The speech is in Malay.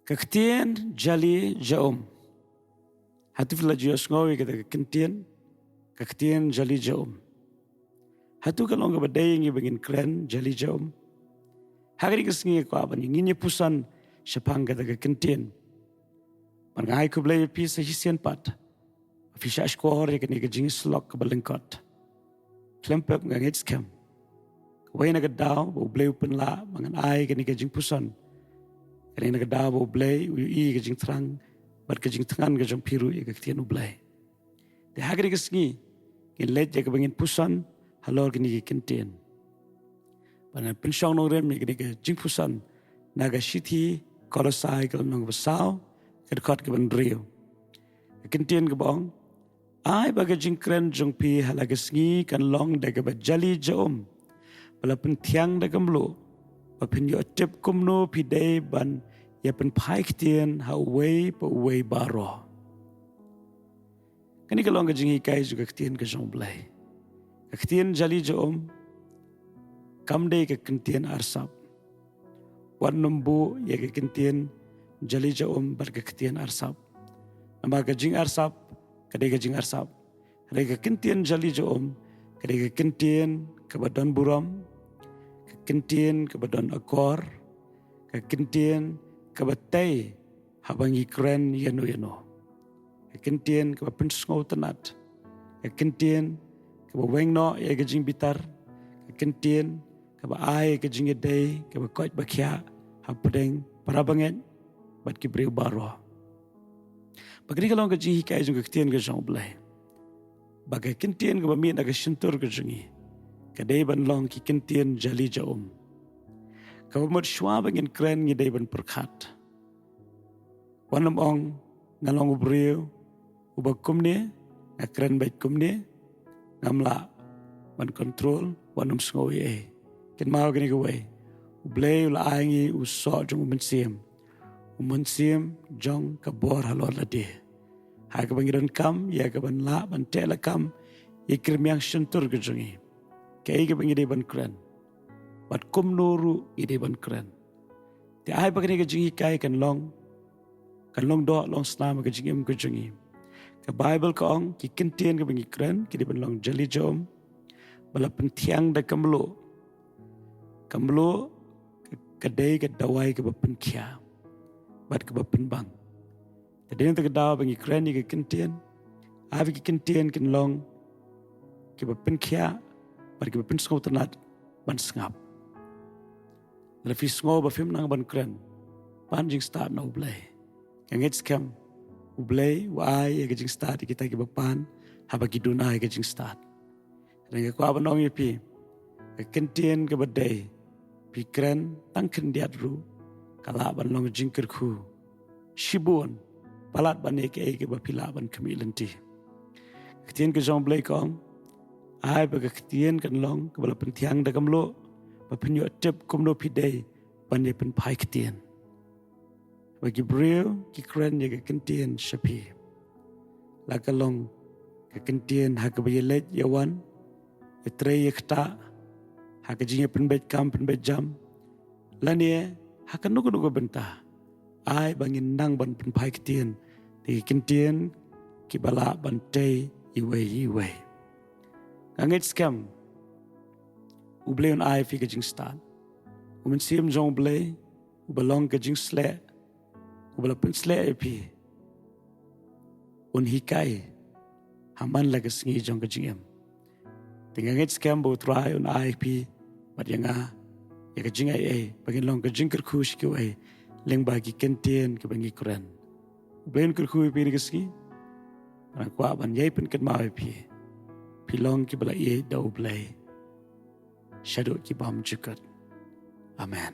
Ktien, Jali, Jaum. Hatu fila Dios ngawi kata Ktien, Jali, Jaum. Hatu kalau ngah badai ngi bangin kren Jali, Jaum. Hari kesengi ko aban ngi pusan sepang kata Ktien. Mangai ko blay pi sa hisian pat. Fisha skor ya kini kejing slok ke balengkot. Klempep ngangit skam. Kawai na kadaw bo blay upen la mangan ai kini kejing pusan. Kani na kadaw bo blay ui kejing terang. Bat kejing tangan kejing piru ya Ktien ublay. Di hari kesengi ngin let ya kebangin pusan halor kini Ktien. Pada pensyong nongrem ni kini kejing pusan naga siti kolosai kalau nong besau kedekot ke bandriu. Ktien kebong ai baga jingkren jong pi halagasngi kan long daga ba Jali Jaum bala pentiang daga mlo ba pin yo tip kumno pi day ban ya pen pai Ktien ha way pa way baro kani ka long ga jingi kai juga Ktien ka jong blai Ktien Jali Jaum kam day ka Ktien arsap wan numbu ya ka Ktien Jali Jaum bar ka Ktien arsap nama ka jing arsap kadai ka jing arsap kadai ka Ktien Jali Jaum kadai ka Ktien ka badon buram ka Ktien ka badon akor ka Ktien ka batai habangi kren yano ka Ktien ka pensngau tenat ka Ktien ka baweng no ya ka jing bitar ka Ktien ka ba ai ka jing dai ka ba koit bakya hapdeng parabangen bat ki breu baro Bagri kalau kerja hikai juga Ktien ke jong belai. Bagai Ktien ke bami naga sentur ke jongi. Kadai ban long ki Ktien Jali Jaum. Kau mod shwa bangin kren ngidai ban perkat. Wanam ong ngalong ubriu ubak kumne ngakren baik kumne ngamla ban kontrol wanam sengowi Ken mau gini kawai. Ublai ula aingi usok jong umensim. Umensim jong kabor halor ladi. Hai kebangiran kam, ya keban la ban tela kam, ikrim yang sentur ke jongi. Kai kebangide ban keren. Bat kum nuru ide ban keren. Ti ai bagini ke jongi kai kan long do long snama ke jongi ke jongi. Ke Bible ka ong ki Ktien ke bangi keren, ki ban long Jali Jaum. Bala pentiang da kamlo. Kamlo kedai ke dawai ke bapenkia. Bat ke bapenbang. Tadi yang terkedaw bagi keren ni ke Ktien. Avi ke Ktien ken long ke bapenkia. Bat ke bapensngau tenat ban sengap. Lefi sengau bafim nang ban keren. Panjing start na ublay. Ngangit skam ublay wai ya kejing start kita ke bapan habagi dunai kejing start. Dengan ku aban ong pi ke Ktien ke badai pi keren tangken diadru. Kala ban long jingker ku shibun palat ban ke bapila ban kami lenti Ktien ke jong blai kong ai ba Ktien kan long ke bala pentiang da kamlo bapinyo tip kumno pidai ban ye pen pai Ktien bagi breu ki kren ye ke Ktien shapi la ka long ke Ktien ha ke bayelet yawan etre ye kta ha ke jinge pen bet kam pen bet jam lanie hakan nugu bentah. Ai bangin nang ban penpai Ktien. Di Ktien kibala bantai iwe. Ngangit skam. Ublay on ai fi kejing start. Umen sim jong blay. Ubalong kejing slek. Ubala pen slek epi. Un hikai. Haman laga sengi jong kejing em. Tingangit skam bo try on ai pi. Bat yang ya kejing ai bagi long kejing kerkush ke ai leng bagi Ktien ke bagi Quran ben kerku pi ni keski ana kwa ban yai pen ken mai pi long ki bala ye dau blai shadow ki bam jukat amen